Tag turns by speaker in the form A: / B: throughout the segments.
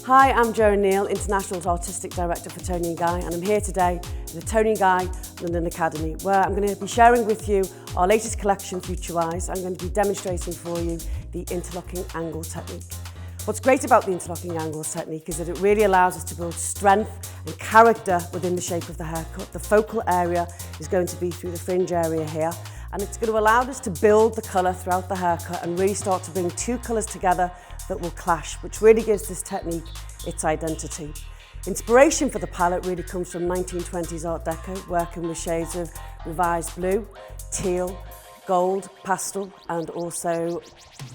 A: Hi, I'm Jo Neal, International's Artistic Director for Tony & Guy, and I'm here today at the Tony & Guy London Academy, where I'm going to be sharing with you our latest collection, Futurewise. I'm going to be demonstrating for you the interlocking angle technique. What's great about the interlocking angles technique is that it really allows us to build strength and character within the shape of the haircut. The focal area is going to be through the fringe area here, and it's going to allow us to build the colour throughout the haircut and really start to bring two colours together that will clash, which really gives this technique its identity. Inspiration for the palette really comes from 1920s Art Deco, working with shades of revised blue, teal, gold, pastel, and also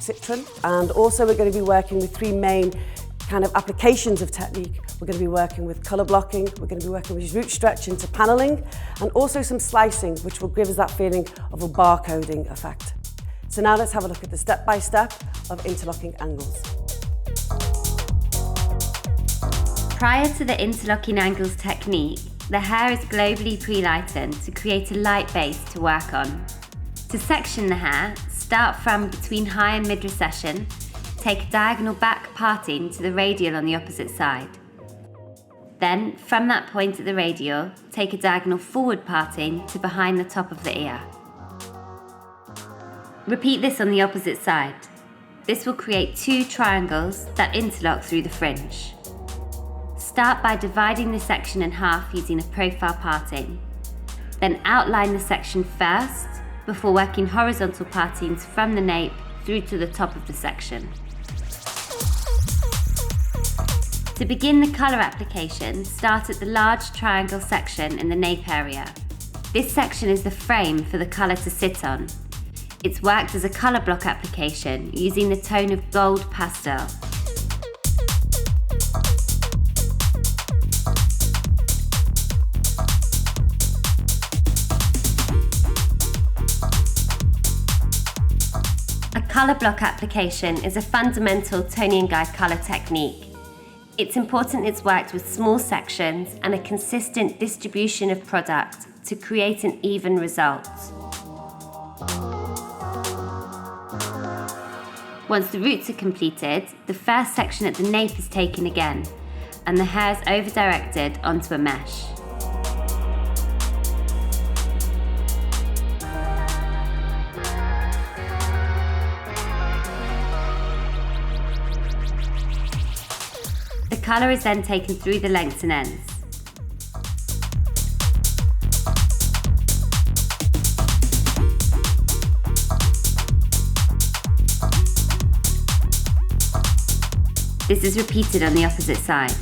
A: citron. And also we're going to be working with three main kind of applications of technique. We're going to be working with colour blocking, we're going to be working with root stretch into panelling, and also some slicing, which will give us that feeling of a barcoding effect. So now let's have a look at the step-by-step of interlocking angles.
B: Prior to the interlocking angles technique, the hair is globally pre-lightened to create a light base to work on. To section the hair, start from between high and mid recession, take a diagonal back parting to the radial on the opposite side. Then, from that point at the radial, take a diagonal forward parting to behind the top of the ear. Repeat this on the opposite side. This will create two triangles that interlock through the fringe. Start by dividing the section in half using a profile parting. Then outline the section first, before working horizontal partings from the nape through to the top of the section. To begin the colour application, start at the large triangle section in the nape area. This section is the frame for the colour to sit on. It's worked as a colour block application using the tone of gold pastel. A colour block application is a fundamental Tony & Guy colour technique. It's important it's worked with small sections and a consistent distribution of product to create an even result. Once the roots are completed, the first section at the nape is taken again, and the hair is over-directed onto a mesh. The colour is then taken through the lengths and ends. This is repeated on the opposite side.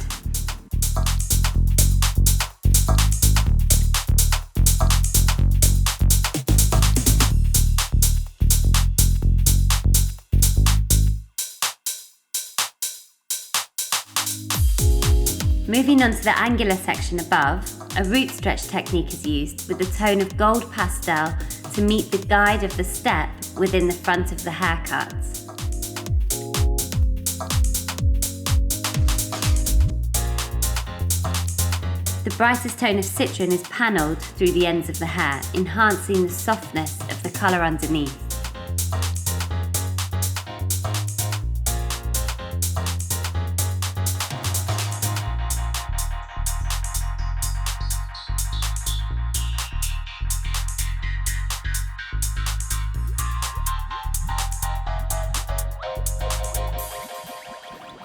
B: Moving on to the angular section above, a root stretch technique is used with the tone of gold pastel to meet the guide of the step within the front of the haircut. The brightest tone of citron is panelled through the ends of the hair, enhancing the softness of the colour underneath.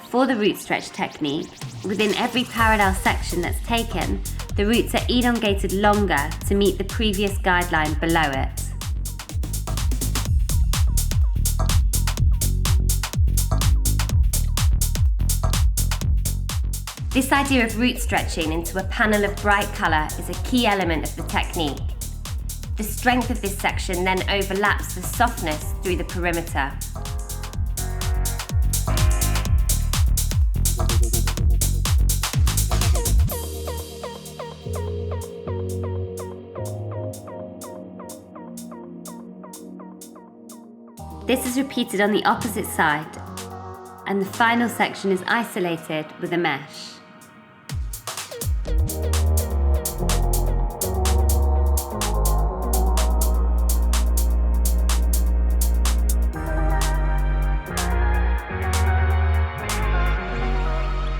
B: For the root stretch technique, within every parallel section that's taken, the roots are elongated longer to meet the previous guideline below it. This idea of root stretching into a panel of bright colour is a key element of the technique. The strength of this section then overlaps the softness through the perimeter. This is repeated on the opposite side, and the final section is isolated with a mesh.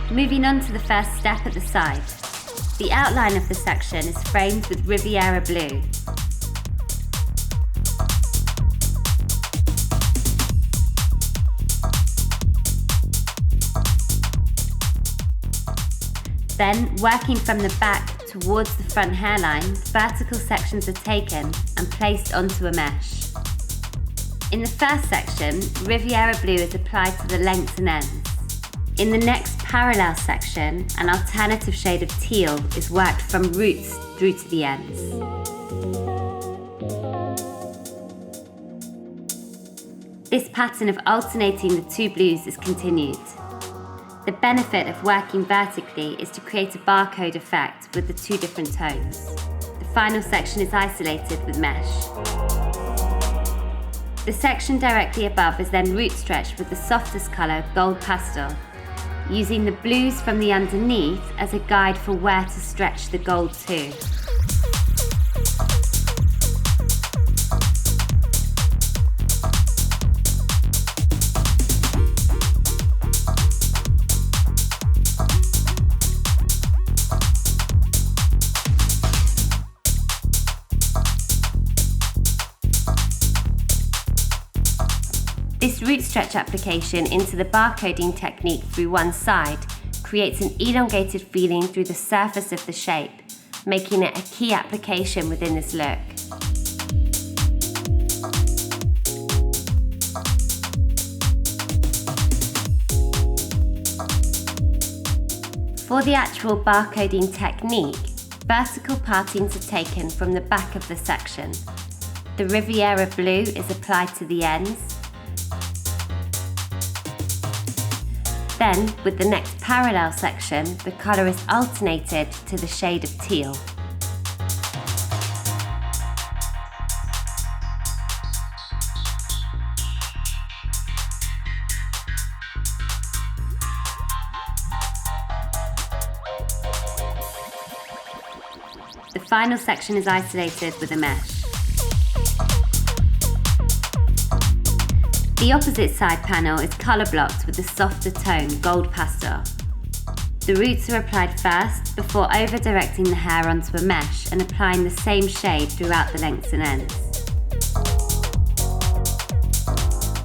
B: Moving on to the first step at the side. The outline of the section is framed with Riviera blue. Then, working from the back towards the front hairline, vertical sections are taken and placed onto a mesh. In the first section, Riviera blue is applied to the lengths and ends. In the next parallel section, an alternative shade of teal is worked from roots through to the ends. This pattern of alternating the two blues is continued. The benefit of working vertically is to create a barcode effect with the two different tones. The final section is isolated with mesh. The section directly above is then root stretched with the softest colour, gold pastel, using the blues from the underneath as a guide for where to stretch the gold to. This root stretch application into the barcoding technique through one side creates an elongated feeling through the surface of the shape, making it a key application within this look. For the actual barcoding technique, vertical partings are taken from the back of the section. The Riviera blue is applied to the ends. Then, with the next parallel section, the colour is alternated to the shade of teal. The final section is isolated with a mesh. The opposite side panel is colour blocked with the softer tone, gold pastel. The roots are applied first before over-directing the hair onto a mesh and applying the same shade throughout the lengths and ends.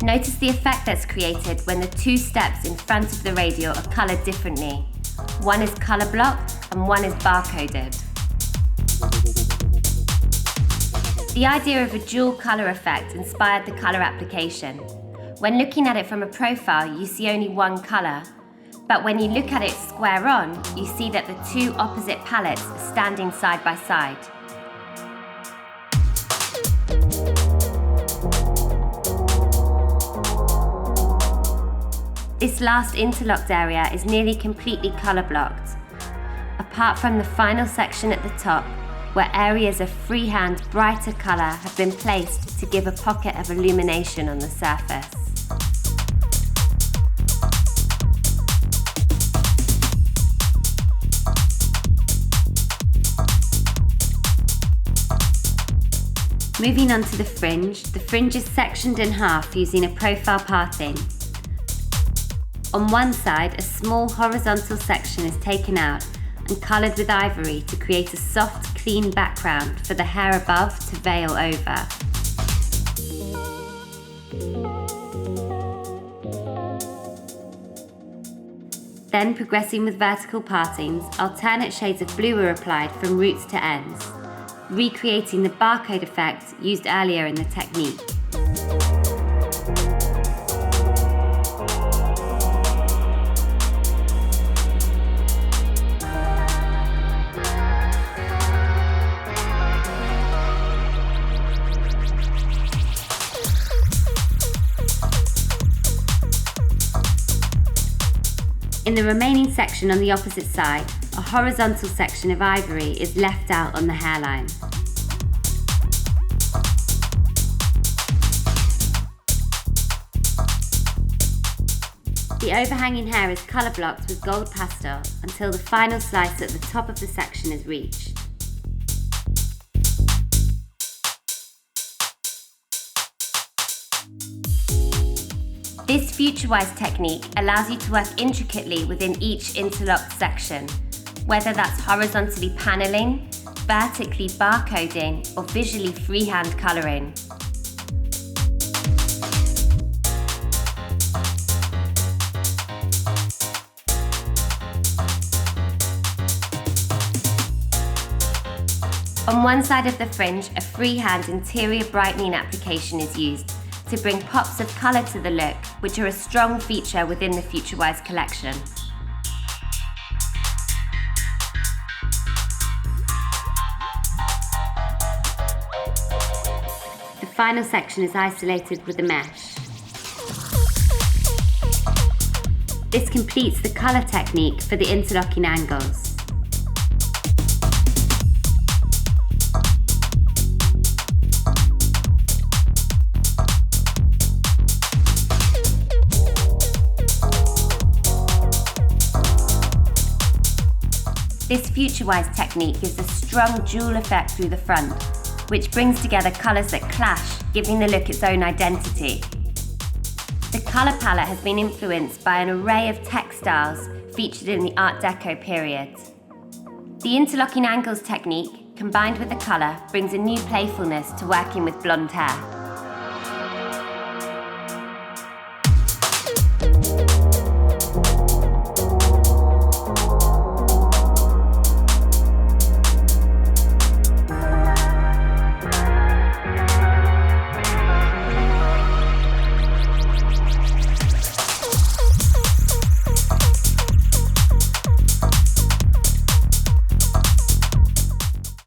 B: Notice the effect that's created when the two steps in front of the radial are coloured differently. One is colour blocked and one is barcoded. The idea of a dual colour effect inspired the colour application. When looking at it from a profile, you see only one colour, but when you look at it square on, you see that the two opposite palettes are standing side by side. This last interlocked area is nearly completely colour blocked, apart from the final section at the top, where areas of freehand, brighter colour have been placed to give a pocket of illumination on the surface. Moving on to the fringe is sectioned in half using a profile parting. On one side, a small horizontal section is taken out and coloured with ivory to create a soft, clean background for the hair above to veil over. Then, progressing with vertical partings, alternate shades of blue are applied from roots to ends, recreating the barcode effect used earlier in the technique. In the remaining section on the opposite side, a horizontal section of ivory is left out on the hairline. The overhanging hair is colour blocked with gold pastel until the final slice at the top of the section is reached. This Futurewise technique allows you to work intricately within each interlocked section, whether that's horizontally panelling, vertically barcoding, or visually freehand colouring. On one side of the fringe, a freehand interior brightening application is used to bring pops of colour to the look, which are a strong feature within the Futurewise collection. The final section is isolated with a mesh. This completes the colour technique for the interlocking angles. This Futurewise technique gives a strong dual effect through the front, which brings together colours that clash, giving the look its own identity. The colour palette has been influenced by an array of textiles featured in the Art Deco period. The interlocking angles technique, combined with the colour, brings a new playfulness to working with blonde hair.